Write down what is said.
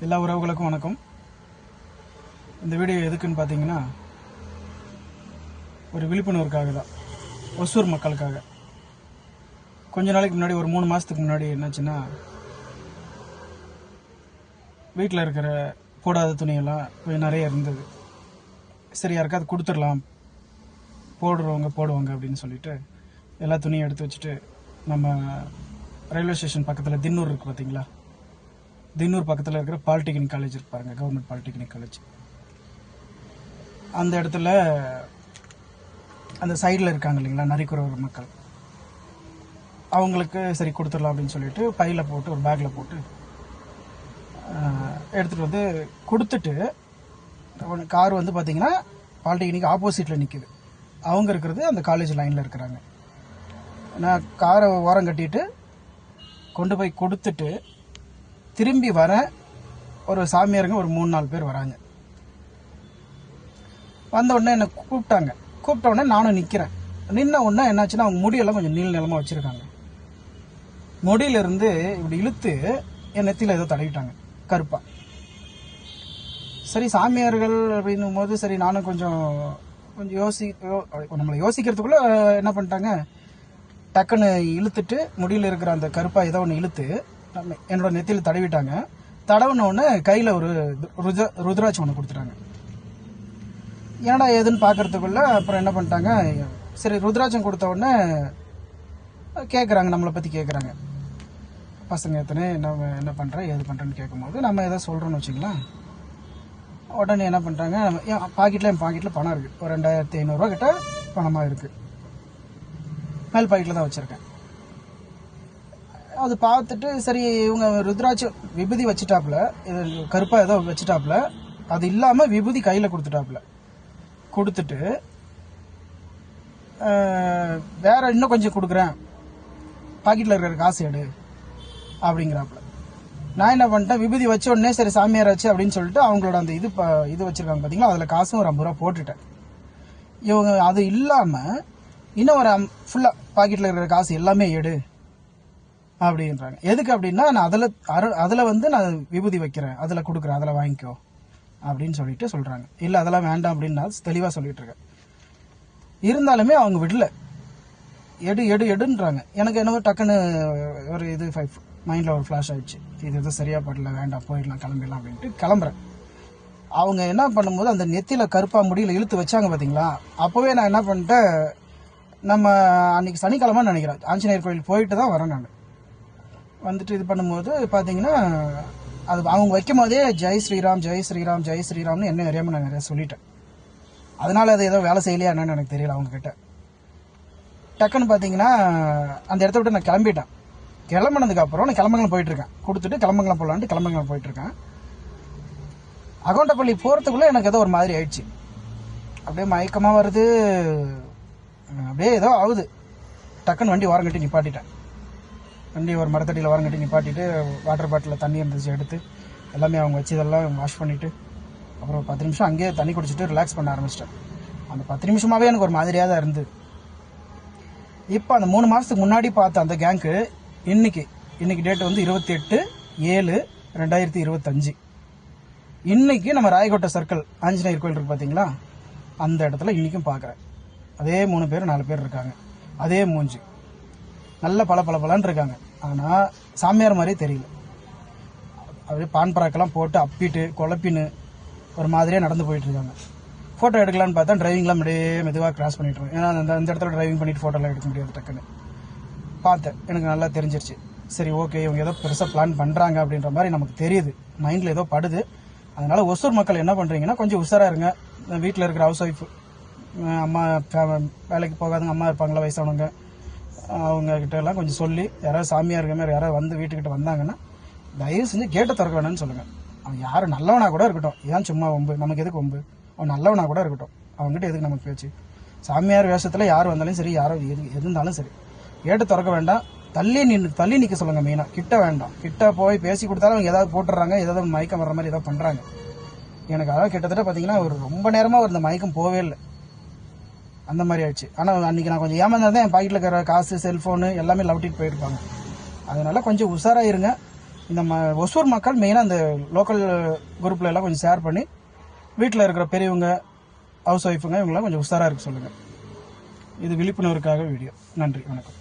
எல்லா உறவுகளுக்கும் வணக்கம். இந்த வீடியோ எதுக்குன்னு பார்த்தீங்கன்னா, ஒரு விழிப்புணர்வுக்காக தான், ஒசூர் மக்களுக்காக. கொஞ்ச நாளைக்கு முன்னாடி, ஒரு 3 மாதத்துக்கு முன்னாடி என்னாச்சுன்னா, வீட்டில் இருக்கிற போடாத துணியெல்லாம் கொஞ்சம் நிறைய இருந்தது. சரி, யாருக்காவது கொடுத்துடலாம், போடுறவங்க போடுவாங்க அப்படின்னு சொல்லிட்டு எல்லா துணியும் எடுத்து வச்சுட்டு, நம்ம ரயில்வே ஸ்டேஷன் பக்கத்தில் தின்னூர் இருக்குது பார்த்தீங்களா, தின்னூர் பக்கத்தில் இருக்கிற பாலிடெக்னிக் காலேஜ் இருப்பாருங்க, கவர்மெண்ட் பாலிடெக்னிக் காலேஜ். அந்த இடத்துல அந்த சைடில் இருக்காங்க இல்லைங்களா நரிக்குறவர் மக்கள், அவங்களுக்கு சரி கொடுத்துடலாம் அப்படின்னு சொல்லிட்டு பையில் போட்டு ஒரு பேக்கில் போட்டு எடுத்துகிட்டு வந்து கொடுத்துட்டு, கார் வந்து பார்த்தீங்கன்னா பாலிடெக்னிக் ஆப்போசிட்டில் நிற்கிது. அவங்க இருக்கிறது அந்த காலேஜ் லைனில் இருக்கிறாங்க. நான் காரை ஓரம் கட்டிட்டு கொண்டு போய் கொடுத்துட்டு திரும்பி வர ஒரு சாமியாருங்க ஒரு 3-4 பேர் வராங்க. வந்த உடனே என்னை கூப்பிட்ட உடனே நானும் நிற்கிறேன். நின்ன உடனே என்னாச்சுன்னா, அவங்க முடியெல்லாம் கொஞ்சம் நீள நிலமாக வச்சுருக்காங்க. முடியிலிருந்து இப்படி இழுத்து என் நெத்தியில் ஏதோ தடவிட்டாங்க கருப்பா. சரி, சாமியார்கள் அப்படின்னும் போது சரி, நானும் கொஞ்சம் நம்மளை யோசிக்கிறதுக்குள்ளே என்ன பண்ணிட்டாங்க, டக்குன்னு இழுத்துட்டு முடியில் இருக்கிற அந்த கருப்பா ஏதோ ஒன்று இழுத்து என்னோட நெத்தியில் தடவிட்டாங்க. தடவின உடனே கையில் ஒரு ருத்ராட்சம் ஒன்று கொடுத்துட்டாங்க. ஏன்னா ஏதுன்னு பார்க்கறதுக்குள்ள அப்புறம் என்ன பண்ணிட்டாங்க, சரி ருத்ராட்சம் கொடுத்த உடனே கேட்குறாங்க, நம்மளை பற்றி கேட்குறாங்க, பசங்க எத்தனை, என்ன பண்ணுறேன் ஏது பண்ணுறேன்னு கேட்கும்போது நம்ம எதாவது சொல்கிறோன்னு வச்சுங்களேன். உடனே என்ன பண்ணுறாங்க, என் பாக்கெட்டில் பணம் இருக்குது, ஒரு 2500 ரூபா கிட்ட பணமாக இருக்குது. மேல் பாக்கெட்டில் தான் வச்சுருக்கேன். அது பார்த்துட்டு சரி, இவங்க ருத்ராட்சம் விபூதி வச்சுட்டாப்புல, இது கருப்பாக ஏதோ வச்சுட்டாப்புல, அது இல்லாமல் விபூதி கையில் கொடுத்துட்டு வேற இன்னும் கொஞ்சம் கொடுக்குறேன், பாக்கெட்டில் இருக்கிற காசு எடு அப்படிங்கிறாப்புல. நான் என்ன பண்ணிட்டேன், விபூதி வச்ச உடனே சரி சாமியார் ஆச்சு அப்படின்னு சொல்லிட்டு அவங்களோட அந்த இது வச்சுருக்காங்க பார்த்தீங்களா, அதில் காசும் ஒரு 50 ரூபா போட்டுட்டேன். இவங்க அது இல்லாமல் இன்னும் ஒரு ஃபுல்லாக பாக்கெட்டில் இருக்கிற காசு எல்லாமே எடு அப்படின்றாங்க. எதுக்கு அப்படின்னா, நான் அதில் வந்து நான் விபூதி வைக்கிறேன், அதில் கொடுக்குறேன், அதில் வாங்கிக்கோ அப்படின்னு சொல்லிட்டு சொல்கிறாங்க. இல்லை அதெல்லாம் வேண்டாம் அப்படின்னு நான் தெளிவாக சொல்லிட்டு இருக்கேன். இருந்தாலுமே அவங்க விடல, எடுன்றாங்க. எனக்கு என்னவோ டக்குன்னு ஒரு இது மைண்டில் ஒரு ஃப்ளாஷ் ஆகிடுச்சு, இது எதுவும் சரியாக படல, வேண்டாம் போயிடலாம் கிளம்பிடலாம் அப்படின்ட்டு கிளம்புறேன். அவங்க என்ன பண்ணும்போது அந்த நெத்தியில் கருப்பா முடியில் இழுத்து வச்சாங்க பார்த்தீங்களா, அப்போவே நான் என்ன பண்ணிட்டேன், நம்ம அன்றைக்கி சனிக்கிழமை நினைக்கிறேன், ஆஞ்சநேயர் கோயில் போயிட்டு தான் வரேன். நான் வந்துட்டு இது பண்ணும்போது பார்த்தீங்கன்னா, அது அவங்க வைக்கும் போதே ஜெய் ஸ்ரீராம் ஜெய் ஸ்ரீராம் ஜெய் ஸ்ரீராம்னு என்ன அறியாமல் நான் நிறைய சொல்லிட்டேன். அதனால் அது ஏதோ வேலை செய்யலையா என்னன்னு எனக்கு தெரியல அவங்கக்கிட்ட. டக்குன்னு பார்த்தீங்கன்னா அந்த இடத்த விட்டு நான் கிளம்பிட்டேன். கிளம்புனதுக்கப்புறம் நான் கிளம்பங்கலம் போயிட்டுருக்கேன், கொடுத்துட்டு கிளம்பங்கலம் போகலான்ட்டு கிளம்பங்கலம் போயிட்டுருக்கேன். அகௌண்டப்பள்ளி போகிறதுக்குள்ளே எனக்கு ஏதோ ஒரு மாதிரி ஆயிடுச்சு, அப்படியே மயக்கமாக வருது, அப்படியே ஏதோ ஆகுது. டக்குன்னு வண்டி ஓரம் கட்டி நிப்பாட்டிட்டேன். வண்டி ஒரு மரத்தடியில் ஓரம் கட்டி நிப்பாட்டிட்டு வாட்டர் பாட்டிலில் தண்ணி இருந்துச்சு எடுத்து எல்லாமே அவங்க வச்சு இதெல்லாம் வாஷ் பண்ணிவிட்டு அப்புறம் 10 நிமிஷம் அங்கேயே தண்ணி குடிச்சிட்டு ரிலாக்ஸ் பண்ண ஆரம்பிச்சிட்டேன். அந்த 10 நிமிஷமாகவே எனக்கு ஒரு மாதிரியாக தான் இருந்தது. இப்போ அந்த 3 மாதத்துக்கு முன்னாடி பார்த்த அந்த கேங்க்கு இன்னைக்கு டேட் வந்து 28/7/2025. இன்னைக்கு நம்ம ராயகோட்டை சர்க்கிள் ஆஞ்சநேயர் கோயில் இருக்கு பார்த்தீங்களா, அந்த இடத்துல இன்றைக்கும் பார்க்குறேன். அதே 3 பேர் 4 பேர் இருக்காங்க, அதே மூஞ்சி, நல்ல பலன்னு இருக்காங்க. ஆனால் சாமியார் மாதிரியே தெரியல. அப்படியே பான் பராக்கெல்லாம் போட்டு அப்பிட்டு குழப்பின்னு ஒரு மாதிரியாக நடந்து போயிட்டுருக்காங்க. ஃபோட்டோ எடுக்கலான்னு பார்த்தா டிரைவிங்லாம் அப்படியே மெதுவாக கிராஸ் பண்ணிட்டுருக்கோம். ஏன்னா அந்த இடத்துல டிரைவிங் பண்ணிட்டு ஃபோட்டோலாம் எடுக்க முடியாது. டக்குன்னு பார்த்தேன், எனக்கு நல்லா தெரிஞ்சிருச்சு. சரி ஓகே, இவங்க ஏதோ பெருசாக பிளான் பண்ணுறாங்க அப்படின்ற மாதிரி நமக்கு தெரியுது, மைண்டில் ஏதோ படுது. அதனால் ஒசூர் மக்கள் என்ன பண்ணுறீங்கன்னா, கொஞ்சம் உஷாராக இருங்க. வீட்டில் இருக்கிற ஹவுஸ் ஒய்ஃப், அம்மா வேலைக்கு போகாதவங்க அம்மா இருப்பாங்களா, வயசானவங்க, அவங்கக்கிட்ட எல்லாம் கொஞ்சம் சொல்லி, யாராவது சாமியாக இருக்க மாதிரி யாராவது வந்து வீட்டுக்கிட்ட வந்தாங்கன்னா தயவு செஞ்சு கேட்டை திறக்க வேணும்னு சொல்லுங்கள். அவன் யார் நல்லவனாக கூட இருக்கட்டும், ஏன் சும்மா வம்பு, நமக்கு எதுக்கு வம்பு, அவன் நல்லவனாக கூட இருக்கட்டும், அவங்ககிட்ட எதுக்கு நமக்கு பேச்சு. சாமியார் வேஷத்தில் யார் வந்தாலும் சரி, யாரோ எது இருந்தாலும் சரி, கேட்டை திறக்க வேண்டாம். தள்ளி நிற்க சொல்லுங்கள். மெயினாக கிட்ட வேண்டாம். கிட்ட போய் பேசி கொடுத்தாலும் அவங்க ஏதாவது போட்டுடுறாங்க, ஏதாவது மயக்கம் வர்ற மாதிரி ஏதாவது பண்ணுறாங்க. எனக்கு அதாவது கிட்டத்தட்ட பார்த்தீங்கன்னா ஒரு ரொம்ப நேரமாக இந்த மயக்கம் போவே இல்லை, அந்த மாதிரி ஆயிடுச்சு. ஆனால் அன்றைக்கி நான் கொஞ்சம் ஏமாந்தேன். என் பாக்கெட்டில் இருக்கிற காசு, செல்ஃபோனு எல்லாமே லவட்டிட்டு போயிருப்பாங்க. அதனால் கொஞ்சம் உஷாராக இருங்க. இந்த ஒசூர் மக்கள் மெயினாக அந்த லோக்கல் குரூப்ல எல்லாம் கொஞ்சம் ஷேர் பண்ணி வீட்டில் இருக்கிற பெரியவங்க, ஹவுஸ் ஒய்ஃபுங்க இவங்களாம் கொஞ்சம் உஷாராக இருக்க சொல்லுங்கள். இது விழிப்புணர்வுக்காக வீடியோ. நன்றி, வணக்கம்.